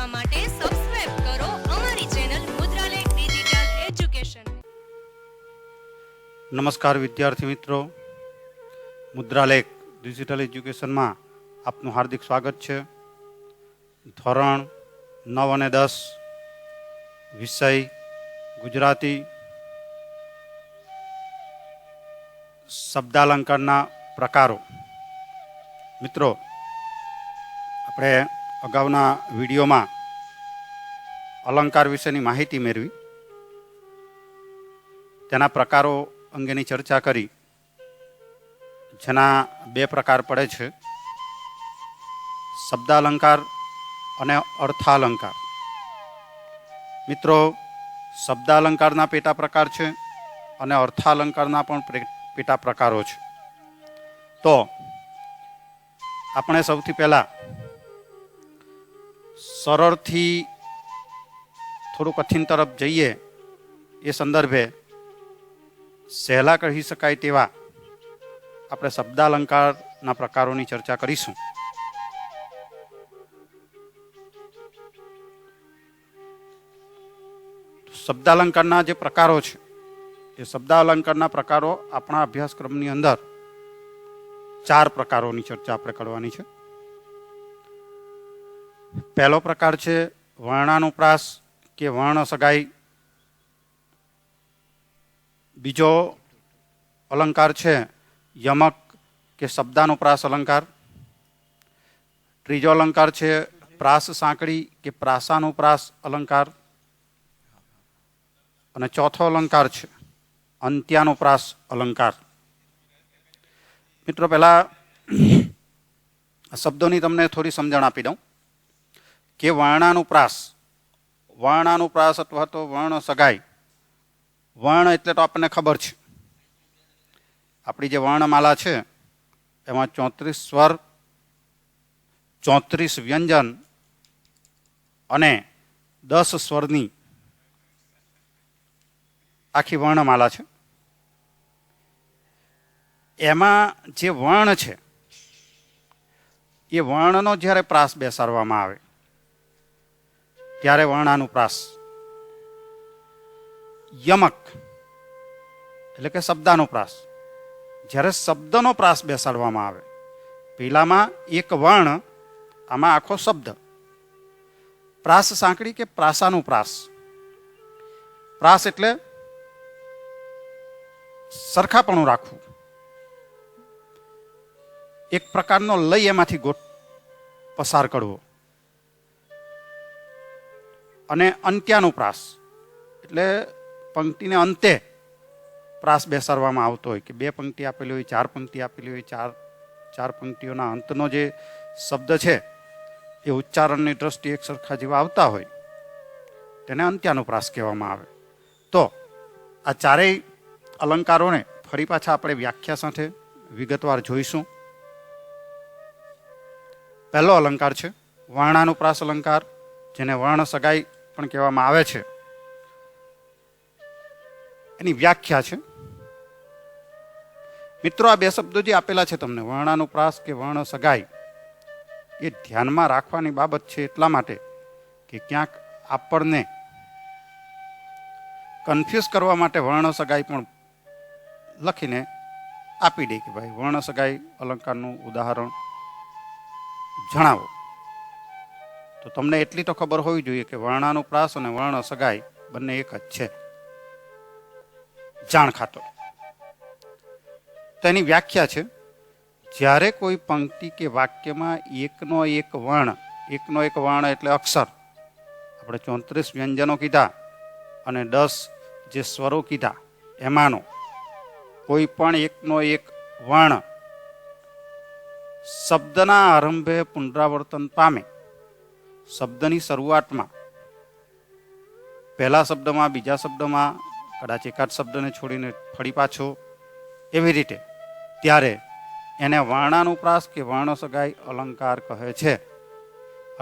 જોવા માટે સબસ્ક્રાઇબ કરો અમારી ચેનલ મુદ્રાલેખ ડિજિટલ એજ્યુકેશન। નમસ્કાર વિદ્યાર્થી મિત્રો, મુદ્રાલેખ ડિજિટલ એજ્યુકેશનમાં આપનું હાર્દિક સ્વાગત છે। ધોરણ 9 અને 10 વિષય ગુજરાતી, શબ્દાલંકારના પ્રકારો। મિત્રો, આપણે અગાઉના વિડીયોમાં અલંકાર વિશેની માહિતી મેળવી, તેના પ્રકારો અંગેની ચર્ચા કરી, જેના બે પ્રકાર પડે છે, શબ્દાલંકાર અને અર્થાલંકાર। મિત્રો, શબ્દાલંકારના પેટા પ્રકાર છે અને અર્થાલંકારના પણ પેટા પ્રકારો છે। તો આપણે સૌથી પહેલા સરળથી થોડું કઠિન તરફ જઈએ એ સંદર્ભે સહેલા કહી શકાય તેવા આપણે શબ્દાલંકારના પ્રકારોની ચર્ચા કરીશું। શબ્દાલંકારના જે પ્રકારો છે એ શબ્દાલંકારના પ્રકારો આપણા અભ્યાસક્રમની અંદર 4 પ્રકારોની ચર્ચા આપણે કરવાની છે। પહેલો પ્રકાર છે વર્ણાનુપ્રાસ કે વર્ણ સગાઈ। બીજો અલંકાર છે યમક કે શબ્દાનુપ્રાસ અલંકાર। ત્રીજો અલંકાર છે પ્રાસ સાંકળી કે પ્રાસાનુપ્રાસ અલંકાર। અને ચોથો અલંકાર છે અંત્યાનુપ્રાસ અલંકાર। મિત્રો, પહેલા શબ્દોની તમને થોડી સમજણ આપી દઉં કે વર્ણાનુપ્રાસ અથવા તો વર્ણ સગાઈ। વર્ણ એટલે તો આપણને ખબર છે, આપણી જે વર્ણમાલા છે એમાં 34 સ્વર, 34 વ્યંજન અને 10 સ્વરની આખી વર્ણમાલા છે। એમાં જે વર્ણ છે એ વર્ણનો જ્યારે પ્રાસ બેસાડવામાં આવે ત્યારે વર્ણાનુપ્રાસ। યમક એટલે કે શબ્દાનુપ્રાસ, જ્યારે શબ્દનો પ્રાસ બેસાડવામાં આવે, પેલામાં એક વર્ણ, આમાં આખો શબ્દ। પ્રાસ સાંકળી કે પ્રાસાનુપ્રાસ। પ્રાસ એટલે સરખાપણું રાખવું, એક પ્રકારનો લય એમાંથી પસાર કરવો। અને અંત્યાનુપ્રાસ એટલે પંક્તિને અંતે પ્રાસ બેસાડવામાં આવતો હોય કે 2 પંક્તિ આપેલી હોય, 4 પંક્તિ આપેલી હોય, ચાર પંક્તિઓના અંતનો જે શબ્દ છે એ ઉચ્ચારણની દ્રષ્ટિએ એક સરખા જેવા આવતા હોય, તેને અંત્યાનુપ્રાસ કહેવામાં આવે। તો આ ચારેય અલંકારોને ફરી પાછા આપણે વ્યાખ્યા સાથે વિગતવાર જોઈશું। પહેલો અલંકાર છે વર્ણાનુપ્રાસ અલંકાર, જેને વર્ણ સગાઈ પણ કહેવામાં આવે છે। એની વ્યાખ્યા છે, મિત્રો, આ બે શબ્દો જે આપેલા છે તમને, વર્ણાનુપ્રાસ કે વર્ણ સગાઈ, એ ધ્યાનમાં રાખવાની બાબત છે એટલા માટે કે ક્યાંક આપણને કન્ફ્યુઝ કરવા માટે વર્ણ સગાઈ પણ લખીને આપી દે કે ભાઈ વર્ણ સગાઈ અલંકારનું ઉદાહરણ જણાવો। તો તમને એટલી તો ખબર હોવી જોઈએ કે વર્ણાનુપ્રાસ અને વર્ણ સગાઈ બંને એક જ છે, જાણ ખાતર। તેની વ્યાખ્યા છે, જ્યારે કોઈ પંક્તિ કે વાક્યમાં એકનો એક વર્ણ એટલે અક્ષર, આપણે 34 વ્યંજનો કીધા અને 10 જે સ્વરો કીધા, એમાંનો કોઈ પણ એકનો એક વર્ણ શબ્દના આરંભે પુનરાવર્તન પામે। શબ્દની શરૂઆતમાં પહેલા શબ્દમાં, બીજા શબ્દમાં, કદાચ એકાદ શબ્દને છોડીને ફરી પાછો, એવી રીતે, ત્યારે એને વર્ણાનુપ્રાસ કે વર્ણ સગાઈ અલંકાર કહે છે,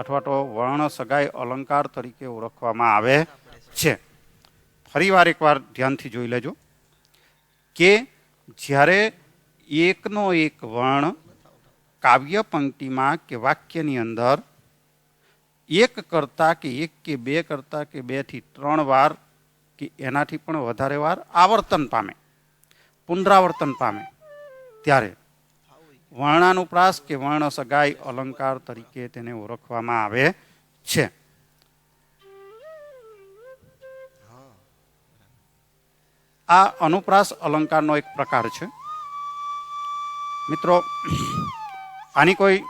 અથવા તો વર્ણ સગાઈ અલંકાર તરીકે ઓળખવામાં આવે છે। ફરીવાર એકવાર ધ્યાનથી જોઈ લેજો કે જ્યારે એકનો એક વર્ણ કાવ્ય પંક્તિમાં કે વાક્યની અંદર એક કરતા કે એક કે બે કરતા કે 2 થી 3 વાર કે એનાથી પણ વધારે વાર આવર્તન પામે, પુનરાવર્તન પામે, ત્યારે વર્ણાનુપ્રાસ કે વર્ણ સગાઈ અલંકાર તરીકે તેને ઓળખવામાં આવે છે. આ અનુપ્રાસ અલંકારનો એક પ્રકાર છે. મિત્રો, આની કોઈ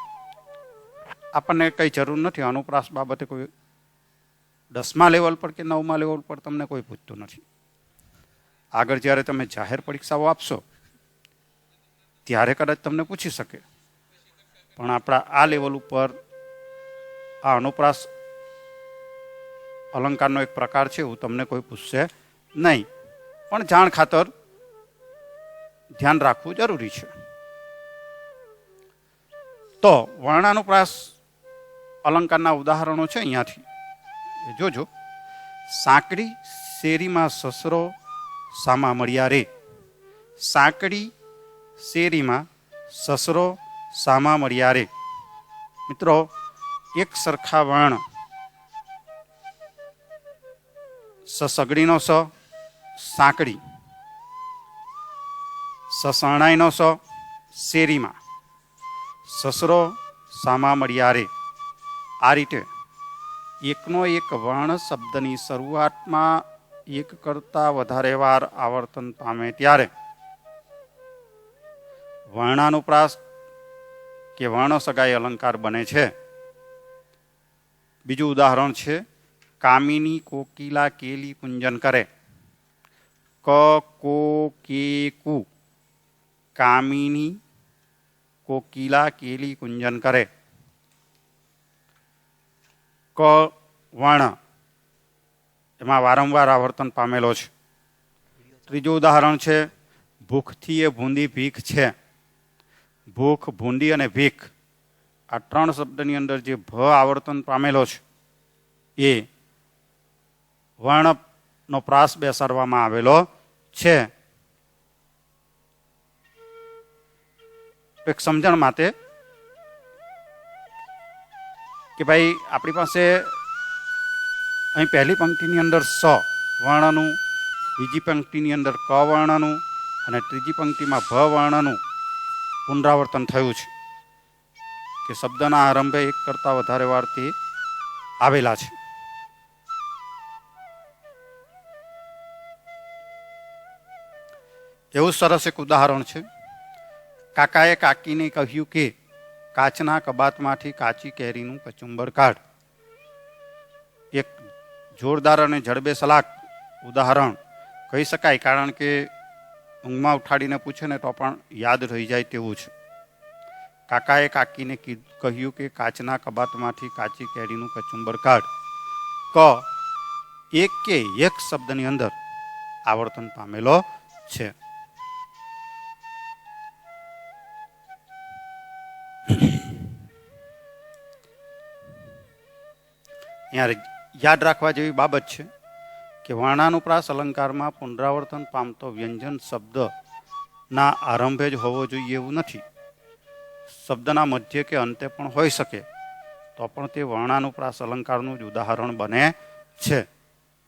આપણને કઈ જરૂર નથી. અનુપ્રાસ બાબતે કોઈ 10મા લેવલ પર કે 9મા લેવલ પર તમને કોઈ પૂછતું નથી. આગળ જ્યારે તમે જાહેર પરીક્ષાઓ આપશો ત્યારે કદાચ તમને પૂછી શકે, પણ આપણા આ લેવલ ઉપર આ અનુપ્રાસ અલંકારનો એક પ્રકાર છે એવું તમને કોઈ પૂછશે નહીં. પણ જાણ ખાતર ધ્યાન રાખવું જરૂરી છે. તો વર્ણાનુપ્રાસ અલંકારના ઉદાહરણો છે અહીંયાથી એ જોજો. સાંકડી શેરીમાં સસરો સામા મળ્યા રે. સાંકડી શેરીમાં સસરો સામા મળ્યા રે. મિત્રો, એક સરખા વર્ણ સસગડીનો સ સાંકડી, સસરણાઈનો સ શેરીમાં, સસરો સામા મળ્યા રે. આ રીતે એકનો એક વર્ણ શબ્દની શરૂઆતમાં એક કરતા વધારે વાર આવર્તન પામે ત્યારે વર્ણાનુપ્રાસ કે વર્ણ સગાઈ અલંકાર બને છે. બીજું ઉદાહરણ છે, કામિની કોકિલા કેલી કુંજન કરે. ક કો કે કુ, કામિની કોકિલા કેલી કુંજન કરે. ક વર્ણ એમાં વારંવાર આવર્તન પામેલો છે. ત્રીજું ઉદાહરણ છે, ભૂખથી એ ભૂંડી ભીખ છે. ભૂખ, ભૂંડી અને ભીખ આ 3 શબ્દની અંદર જે ભ આવર્તન પામેલો છે એ વર્ણનો પ્રાસ બેસાડવામાં આવેલો છે. એક સમજણ માટે કે ભાઈ આપણી પાસે અહીં પહેલી પંક્તિની અંદર સ વર્ણનું, બીજી પંક્તિની અંદર ક વર્ણનું અને ત્રીજી પંક્તિમાં ભ વર્ણનું પુનરાવર્તન થયું છે કે શબ્દના આરંભે એક કરતા વધારે વાર તે આવેલા છે. એવું સરસ એક ઉદાહરણ છે. કાકાએ કાકીને કહ્યું કે કાચના કબાટમાંથી કાચી કેરીનું કચુંબર કાઢ. એક જોરદાર અને જડબે સલાક ઉદાહરણ કહી શકાય, કારણ કે ઊંઘમાં ઉઠાડીને પૂછે ને તો પણ યાદ રહી જાય તેવું છે. કાકાએ કાકીને કહ્યું કે કાચના કબાટમાંથી કાચી કેરીનું કચુંબર કાઢ. ક એક કે એક શબ્દની અંદર આવર્તન પામેલો છે. યાદ રાખવા જેવી બાબત છે કે વર્ણાનુપ્રાસ અલંકારમાં પુનરાવર્તન પામતો વ્યંજન શબ્દના આરંભે જ હોવો જોઈએ એવું નથી. શબ્દના મધ્ય કે અંતે પણ હોઈ શકે તો પણ તે વર્ણાનુપ્રાસ અલંકારનું જ ઉદાહરણ બને છે.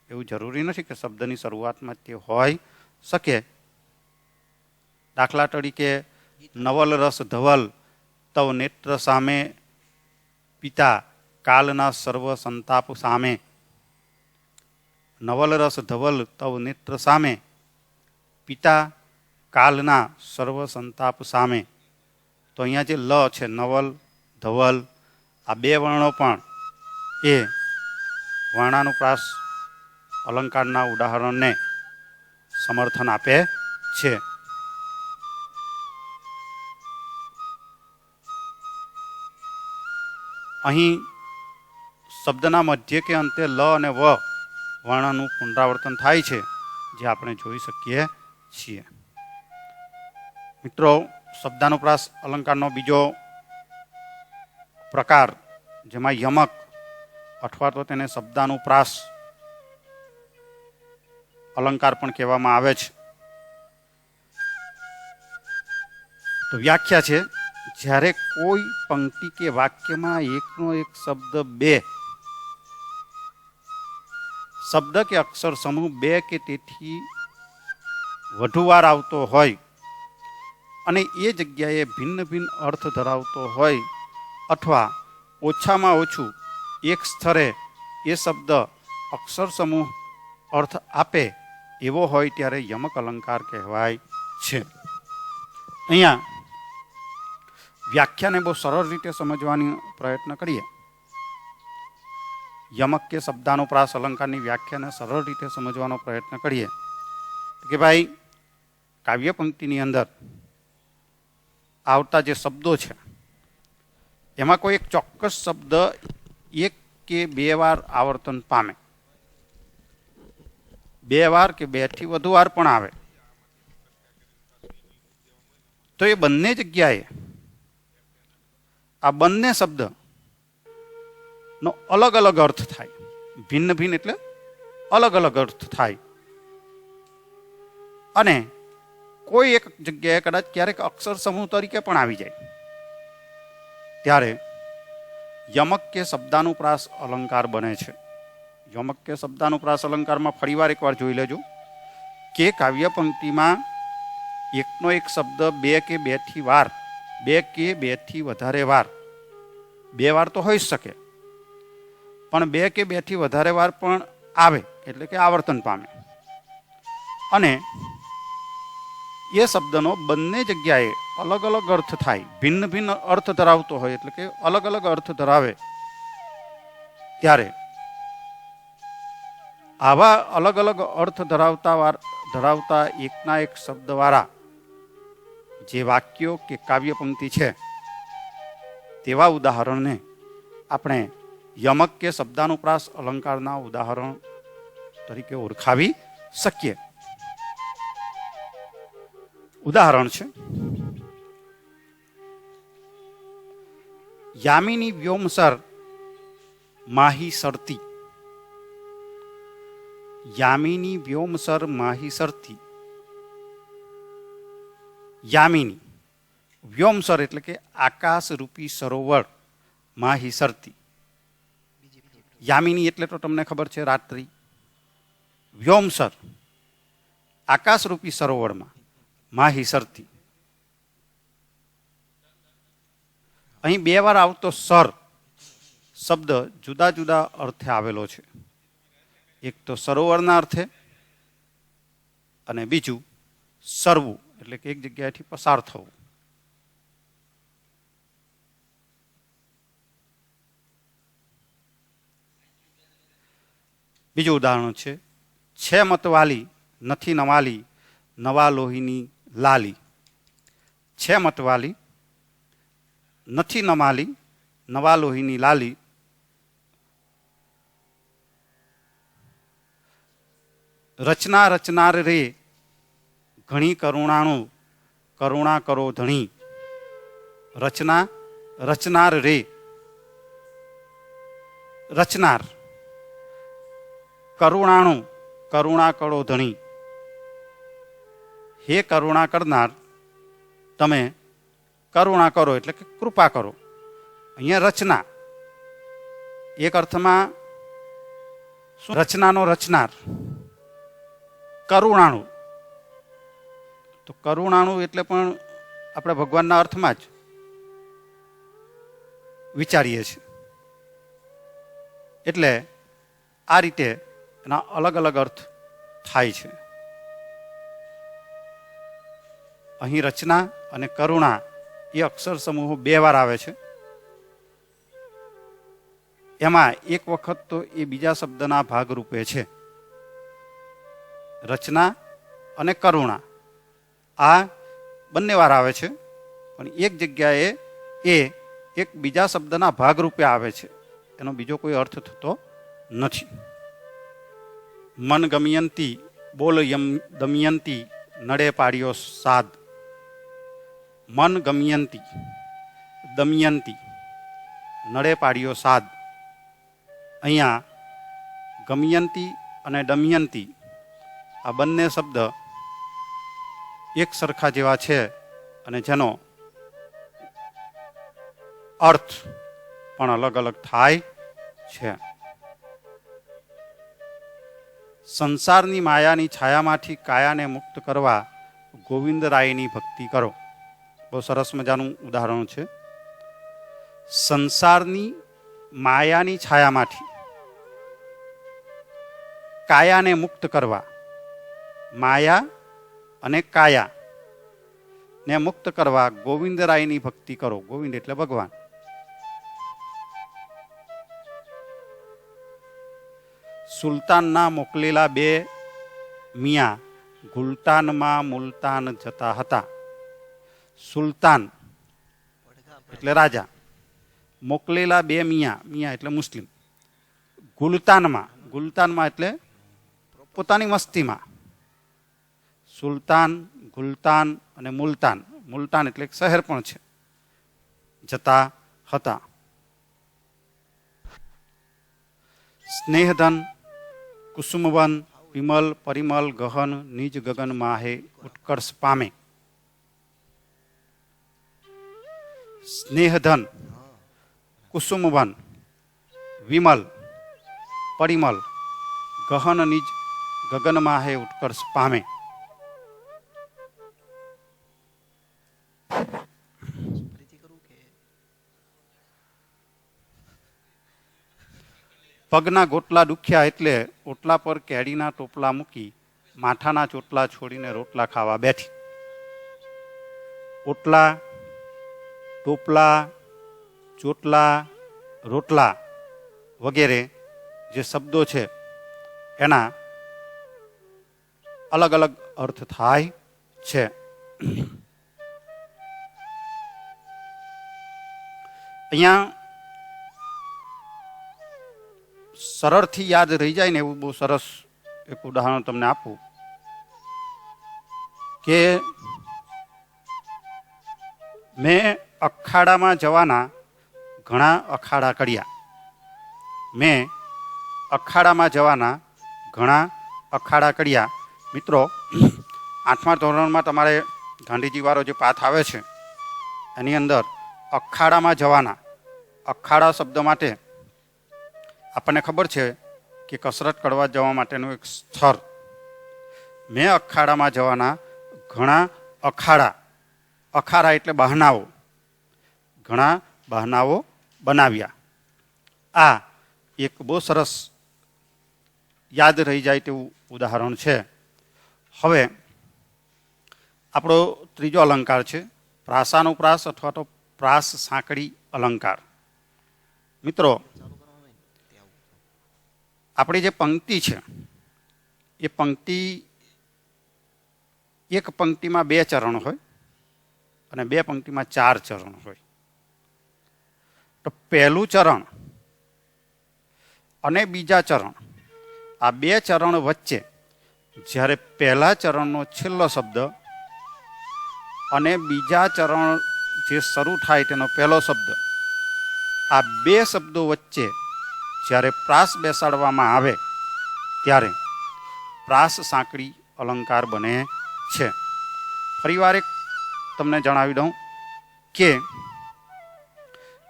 એવું જરૂરી નથી કે શબ્દની શરૂઆતમાં તે હોઈ શકે. દાખલા તરીકે, નવલ રસ ધવલ તવ નેત્ર સામે પિતા કાલના સર્વ સંતાપ સામે. નવલ રસ ધવલ તવ નેત્ર સામે પિતા કાલના સર્વ સંતાપ સામે. તો અહીંયા જે લ છે, નવલ, ધવલ, આ 2 વર્ણો પણ એ વર્ણાનુપ્રાસ અલંકારના ઉદાહરણને સમર્થન આપે છે. અહીં શબ્દના મધ્ય કે અંતે લ અને વ વર્ણનું પુનરાવર્તન થાય છે, જે આપણે જોઈ શકીએ છીએ. મિત્રો, શબ્દાનુપ્રાસ અલંકારનો બીજો પ્રકાર, જેમાં યમક અથવા તો તેને શબ્દાનુપ્રાસ અલંકાર પણ કહેવામાં આવે છે. તો વ્યાખ્યા છે, જ્યારે કોઈ પંક્તિ કે વાક્યમાં એકનો એક શબ્દ 2 શબ્દ કે અક્ષર સમૂહ બે કે તેથી વધુ વાર આવતો હોય અને એ જગ્યાએ ભિન્ન ભિન્ન અર્થ ધરાવતો હોય અથવા ઓછામાં ઓછું એક સ્તરે એ શબ્દ અક્ષર સમૂહ અર્થ આપે એવો હોય ત્યારે યમક અલંકાર કહેવાય છે. અહીંયા વ્યાખ્યાને બહુ સરળ રીતે સમજવાની પ્રયત્ન કરીએ. યમક કે શબ્દાનુપ્રાસ અલંકારની વ્યાખ્યાને સરળ રીતે સમજવાનો પ્રયત્ન કરીએ કે ભાઈ કાવ્ય પંક્તિની અંદર આવતા જે શબ્દો છે એમાં કોઈ એક ચોક્કસ શબ્દ એક કે બે વાર આવર્તન પામે, બે વાર કે બે થી વધુ વાર પણ આવે, તો એ બંને જગ્યાએ આ બંને શબ્દ નો અલગ અલગ અર્થ થાય. ભિન્ન ભિન્ન એટલે અલગ અલગ અર્થ થાય. અને કોઈ એક જગ્યાએ કદાચ ક્યારેક અક્ષર સમૂહ તરીકે પણ આવી જાય ત્યારે યમક કે શબ્દાનુપ્રાસ અલંકાર બને છે. યમક કે શબ્દાનુપ્રાસ અલંકારમાં ફરીવાર એકવાર જોઈ લેજો કે કાવ્ય પંક્તિમાં એકનો એક શબ્દ બે કે બે થી વાર, બે કે બે થી વધારે વાર, બે વાર તો હોઈ શકે પણ બે કે બે થી વધારે વાર પણ આવે એટલે કે આવર્તન પામે અને એ શબ્દનો બંને જગ્યાએ અલગ અલગ અર્થ થાય, ભિન્ન ભિન્ન અર્થ ધરાવતો હોય એટલે કે અલગ અલગ અર્થ ધરાવે ત્યારે આવા અલગ અલગ અર્થ ધરાવતા એકના એક શબ્દવાળા જે વાક્યો કે કાવ્ય પંક્તિ છે તેવા ઉદાહરણને આપણે યમક કે શબ્દાનુપ્રાસ અલંકારના ઉદાહરણ તરીકે ઓળખાવી શકીએ. ઉદાહરણ છે યામિની વ્યોમસર માહી સરતી. યામિની વ્યોમસર માહી સરતી. યામિની વ્યોમસર એટલે કે આકાશ રૂપી સરોવર માહી સરતી. યામિની એટલે તો તમને ખબર છે રાત્રિ. વ્યોમસર આકાશ રૂપી સરોવરમાં માહી સરતી. અહીં બે વાર આવતો સર શબ્દ જુદા જુદા અર્થે આવેલો છે. એક તો સરોવરના અર્થે અને બીજું સરવું એટલે કે એક જગ્યાએથી પસાર થવું. બીજું ઉદાહરણ છે મતવાલી નથી નવાલી નવા લોહીની લાલી. છે મતવાલી નથી નમાલી નવા લોહીની લાલી. રચના રચનાર રે ઘણી કરુણાનું કરુણા કરો ધણી. રચના રચનાર રે રચનાર કરુણાનું કરુણા કરો ધણી. હે કરુણા કરનાર તમે કરુણા કરો એટલે કે કૃપા કરો. અહીંયા રચના એક અર્થમાં રચનાનો રચનાર, કરુણાણું તો કરુણાણું એટલે પણ આપણે ભગવાનના અર્થમાં જ વિચારીએ છીએ. એટલે આ રીતે એના અલગ અલગ અર્થ થાય છે. અહીં રચના અને કરુણા એ અક્ષર સમૂહો બે વાર આવે છે. એમાં એક વખત તો એ બીજા શબ્દના ભાગરૂપે છે. રચના અને કરુણા આ બંને વાર આવે છે પણ એક જગ્યાએ એ એક બીજા શબ્દના ભાગરૂપે આવે છે. એનો બીજો કોઈ અર્થ થતો નથી. મન ગમયંતી બોલ દમયંતી નડે પાડ્યો સાદ. મન ગમયંતી દમયંતી નડે પાડ્યો સાદ. અહીંયા ગમયંતી અને દમયંતી આ બંને શબ્દ એક સરખા જેવા છે અને જેનો અર્થ પણ અલગ અલગ થાય છે. સંસારની માયાની છાયામાંથી કાયાને મુક્ત કરવા ગોવિંદરાયની ભક્તિ કરો. બહુ સરસ મજાનું ઉદાહરણ છે. સંસારની માયાની છાયામાંથી કાયાને મુક્ત કરવા, માયા અને કાયા ને મુક્ત કરવા ગોવિંદરાયની ભક્તિ કરો. ગોવિંદ એટલે ભગવાન. સુલતાનના મોકલેલા બે મિયા ગુલતાનમાં મુલતાન જતા હતા. સુલતાન એટલે રાજા, મોકલેલા બે મિયા, મિયા એટલે મુસ્લિમ, ગુલતાનમાં એટલે પોતાની મસ્તીમાં. સુલતાન, ગુલતાન અને મુલતાન. મુલતાન એટલે શહેર પણ છે. જતા હતા. સ્નેહધન કુસુમવન વિમલ પરિમલ ગહન નિજ ગગન માહે ઉત્કર્ષ પામે. સ્નેહધન કુસુમવન વિમલ પરિમલ ગહન નિજ ગગન માહે ઉત્કર્ષ પામે. પગના ગોટલા દુખ્યા એટલે ઓટલા પર કેડીના ટોપલા મૂકી માથાના ચોટલા છોડીને રોટલા ખાવા બેઠી. ઓટલા, ટોપલા, ચોટલા, રોટલા વગેરે જે શબ્દો છે એના અલગ અલગ અર્થ થાય છે. અહીંયા સરળથી યાદ રહી જાય ને એવું બહુ સરસ એક ઉદાહરણ તમને આપું કે મેં અખાડામાં જવાના ઘણા અખાડા કર્યા. મેં અખાડામાં જવાના ઘણા અખાડા કર્યા. મિત્રો, 8મા ધોરણમાં તમારે ગાંધીજી વાળો જે પાઠ આવે છે એની અંદર અખાડામાં જવાના, અખાડા શબ્દ માટે આપણને ખબર છે કે કસરત કરવા જવા માટેનું એક સ્થળ. મેં અખાડામાં જવાના ઘણા અખાડા, અખાડા એટલે બહાનાઓ, ઘણા બહાનાઓ બનાવ્યા. આ એક બહુ સરસ યાદ રહી જાય તેવું ઉદાહરણ છે. હવે આપણો ત્રીજો અલંકાર છે પ્રાસાનુપ્રાસ અથવા તો પ્રાસ સાંકડી અલંકાર. મિત્રો, આપણી જે પંક્તિ છે એ પંક્તિ, એક પંક્તિમાં 2 ચરણ હોય અને 2 પંક્તિમાં 4 ચરણ હોય. તો પહેલું ચરણ અને બીજા ચરણ, આ 2 ચરણ વચ્ચે જ્યારે પહેલા ચરણનો છેલ્લો શબ્દ અને બીજા ચરણ જે શરૂ થાય તેનો પહેલો શબ્દ, આ 2 શબ્દો વચ્ચે જ્યારે પ્રાસ બેસાડવામાં આવે ત્યારે પ્રાસ સાંકડી અલંકાર બને છે. ફરીવાર એક તમને જણાવી દઉં કે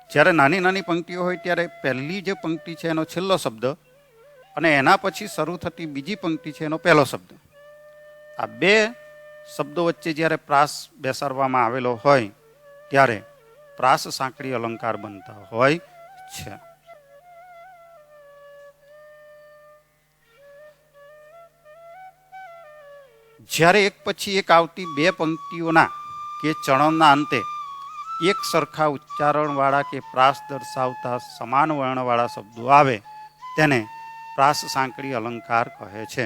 જ્યારે નાની નાની પંક્તિઓ હોય ત્યારે પહેલી જે પંક્તિ છે એનો છેલ્લો શબ્દ અને એના પછી શરૂ થતી બીજી પંક્તિ છે એનો પહેલો શબ્દ, આ 2 શબ્દો વચ્ચે જ્યારે પ્રાસ બેસાડવામાં આવેલો હોય ત્યારે પ્રાસ સાંકડી અલંકાર બનતા હોય છે. જ્યારે એક પછી એક આવતી 2 પંક્તિઓના કે ચરણના અંતે એક સરખા ઉચ્ચારણવાળા કે પ્રાસ દર્શાવતા સમાન વર્ણવાળા શબ્દો આવે તેને પ્રાસ સાંકડી અલંકાર કહે છે.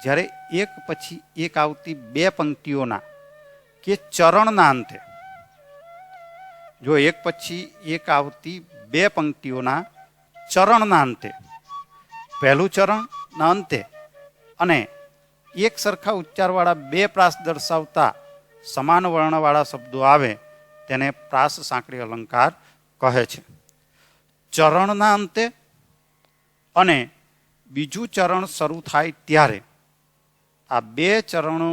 જ્યારે એક પછી એક આવતી 2 પંક્તિઓના કે ચરણના અંતે, જો એક પછી એક આવતી 2 પંક્તિઓના ચરણના અંતે, પહેલું ચરણના અંતે અને એક સરખા ઉચ્ચારવાળા 2 પ્રાસ દર્શાવતા સમાન વર્ણવાળા શબ્દો આવે તેને પ્રાસ સાંકડી અલંકાર કહે છે. ચરણના અંતે અને બીજું ચરણ શરૂ થાય ત્યારે આ 2 ચરણો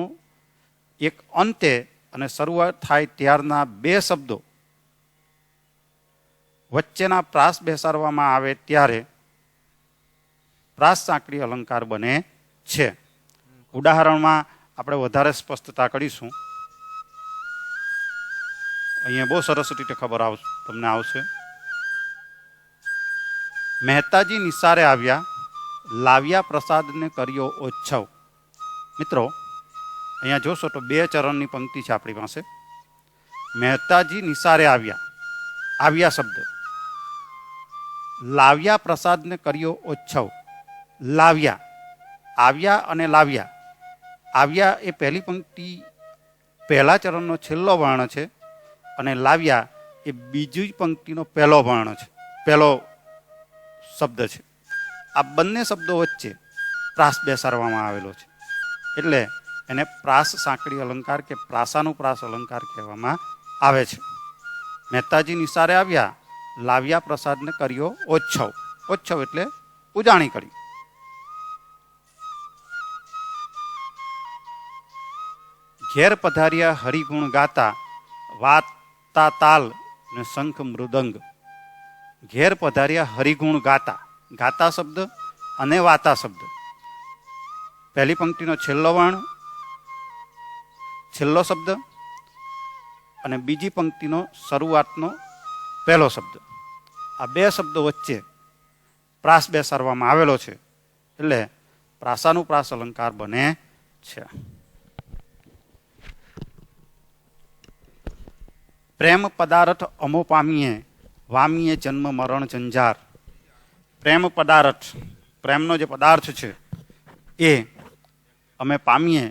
એક અંતે અને શરૂઆત થાય ત્યારના 2 શબ્દો વચ્ચેના પ્રાસ બેસાડવામાં આવે ત્યારે પ્રાસ સાંકડી અલંકાર બને છે. ઉદાહરણમાં આપણે વધારે સ્પષ્ટતા કરીશું. અહીંયા બહુ સરસ રીતે ખબર તમને આવશે. મહેતાજી નિસારે આવ્યા, લાવ્યા પ્રસાદને કર્યો ઓછવ. મિત્રો અહીંયા જોશો તો 2 ચરણની પંક્તિ છે આપણી પાસે. મહેતાજી નિસારે આવ્યા, આવ્યા શબ્દ, લાવ્યા પ્રસાદને કર્યો ઓછવ. લાવ્યા, આવ્યા અને લાવ્યા. આવ્યા એ પહેલી પંક્તિ પહેલા ચરણનો છેલ્લો વર્ણ છે અને લાવ્યા એ બીજી પંક્તિનો પહેલો વર્ણ છે, પહેલો શબ્દ છે. આ બંને શબ્દો વચ્ચે પ્રાસ બેસાડવામાં આવેલો છે એટલે એને પ્રાસ સાંકડી અલંકાર કે પ્રાસાનુપ્રાસ અલંકાર કહેવામાં આવે છે. મહેતાજી નિસારે આવ્યા, લાવ્યા પ્રસાદને કર્યો ઓછવ. ઓછવ એટલે ઉજાણી કરી. ઘેર પધાર્યા હરિગુણ ગાતા, વાતા તાલ ને શંખ મૃદંગ. ઘેર પધાર્યા હરિગુણ ગાતા. ગાતા શબ્દ અને વાતા શબ્દ. પહેલી પંક્તિનો છેલ્લો વર્ણ, છેલ્લો શબ્દ, અને બીજી પંક્તિનો શરૂઆતનો પહેલો શબ્દ. આ 2 શબ્દો વચ્ચે પ્રાસ બેસાડવામાં આવેલો છે એટલે પ્રાસાનુપ્રાસ અલંકાર બને છે. પ્રેમ પદાર્થ અમો પામીએ, વામીએ જન્મ મરણ જંજાર. પ્રેમ પદાર્થ, પ્રેમનો જે પદાર્થ છે એ અમે પામીએ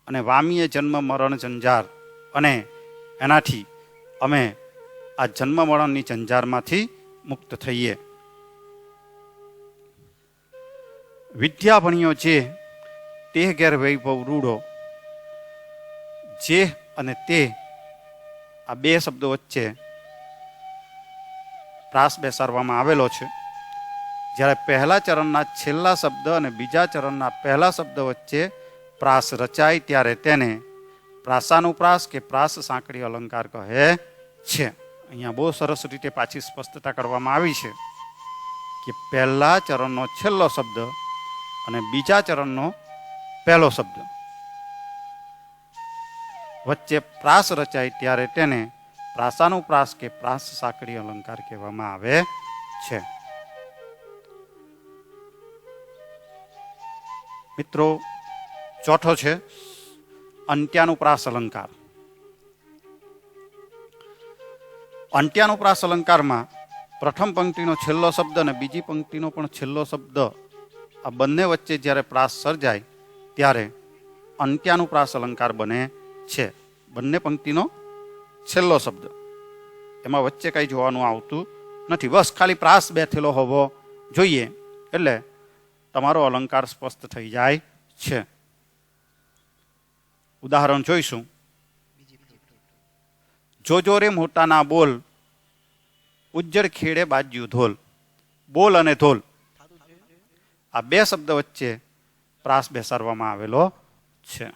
અને વામીએ જન્મ મરણ જંજાર, અને એનાથી અમે આ જન્મ મરણની જંજારમાંથી મુક્ત થઈએ. વિદ્યા ભણ્યો જે, તે ઘેર વૈભવ રૂડો. જે અને તે આ 2 શબ્દો વચ્ચે પ્રાસ બેસાડવામાં આવેલો છે. જ્યારે પહેલા ચરણના છેલ્લા શબ્દ અને બીજા ચરણના પહેલા શબ્દ વચ્ચે પ્રાસ રચાય ત્યારે તેને પ્રાસાનુપ્રાસ કે પ્રાસ સાંકડી અલંકાર કહે છે. અહીંયા બહુ સરસ રીતે પાછી સ્પષ્ટતા કરવામાં આવી છે કે પહેલા ચરણનો છેલ્લો શબ્દ અને બીજા ચરણનો પહેલો શબ્દ વચ્ચે પ્રાસ રચાય ત્યારે તેને પ્રાસાનુપ્રાસ કે પ્રાસ સાંકડી અલંકાર કહેવામાં આવે છે. મિત્રો, ચોથો છે અંત્યાનુપ્રાસ અલંકાર. અંત્યાનુપ્રાસ અલંકારમાં પ્રથમ પંક્તિનો છેલ્લો શબ્દ અને બીજી પંક્તિનો પણ છેલ્લો શબ્દ, આ બંને વચ્ચે જ્યારે પ્રાસ સર્જાય ત્યારે અંત્યાનુપ્રાસ અલંકાર બને છે. બંને પંક્તિનો છેલ્લો શબ્દ, એમાં વચ્ચે કંઈ જોવાનું આવતું નથી. બસ ખાલી પ્રાસ બેઠેલો હોવો જોઈએ એટલે તમારો અલંકાર સ્પષ્ટ થઈ જાય છે. ઉદાહરણ જોઈશું. જોજો રે મોટાના બોલ, ઉજ્જડ ખેડે બાજ્યું ધોલ. બોલ અને ધોલ આ 2 શબ્દ વચ્ચે પ્રાસ બેસાડવામાં આવેલો છે.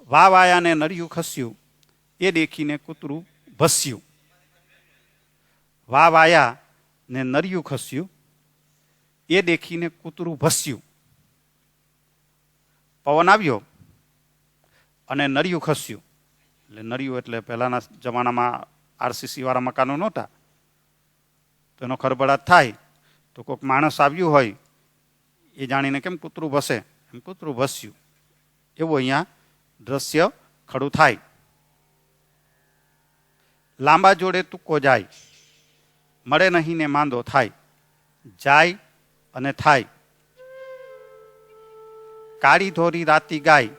વાવાયાને નરિયું ખસ્યું, એ દેખીને કૂતરું ભસ્યું. વાવાયા ને નરિયું ખસ્યું, એ દેખીને કૂતરું ભસ્યું. પવન આવ્યો અને નરિયું ખસ્યું. એટલે નરિયું એટલે પહેલાના જમાનામાં આરસીસી વાળા મકાનો નહોતા, તો એનો ખળભળાટ થાય તો કોઈક માણસ આવ્યું હોય એ જાણીને કેમ કૂતરું ભસે, એમ કૂતરું ભસ્યું. એવું અહીંયા દ્રશ્ય ખડું થાય. લાંબા જોડે તુક્કો જાય, મળે નહીં ને માંદો થાય. જાય અને થાય. કાળી ધોરી રાતી ગાય,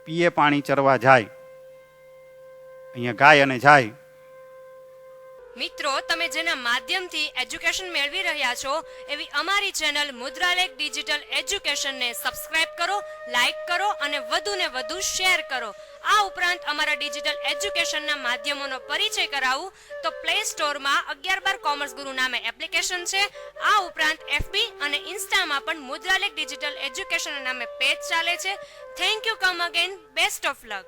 પીએ પાણી ચરવા જાય. અહીંયા ગાય અને જાય. મિત્રો, તમે જેના માધ્યમથી એજ્યુકેશન મેળવી રહ્યા છો એવી અમારી ચેનલ મુદ્રાલેખ ડિજિટલ એજ્યુકેશનને સબસ્ક્રાઇબ કરો, લાઇક કરો અને વધુને વધુ શેર કરો. આ ઉપરાંત અમારા ડિજિટલ એજ્યુકેશનના માધ્યમોનો પરિચય કરાવું તો પ્લે સ્ટોરમાં 11/12 કોમર્સ ગુરુ નામે એપ્લિકેશન છે. આ ઉપરાંત FB અને ઇન્સ્ટામાં પણ મુદ્રાલેખ ડિજિટલ એજ્યુકેશન નામે પેજ ચાલે છે. Thank you. Come again. Best of luck.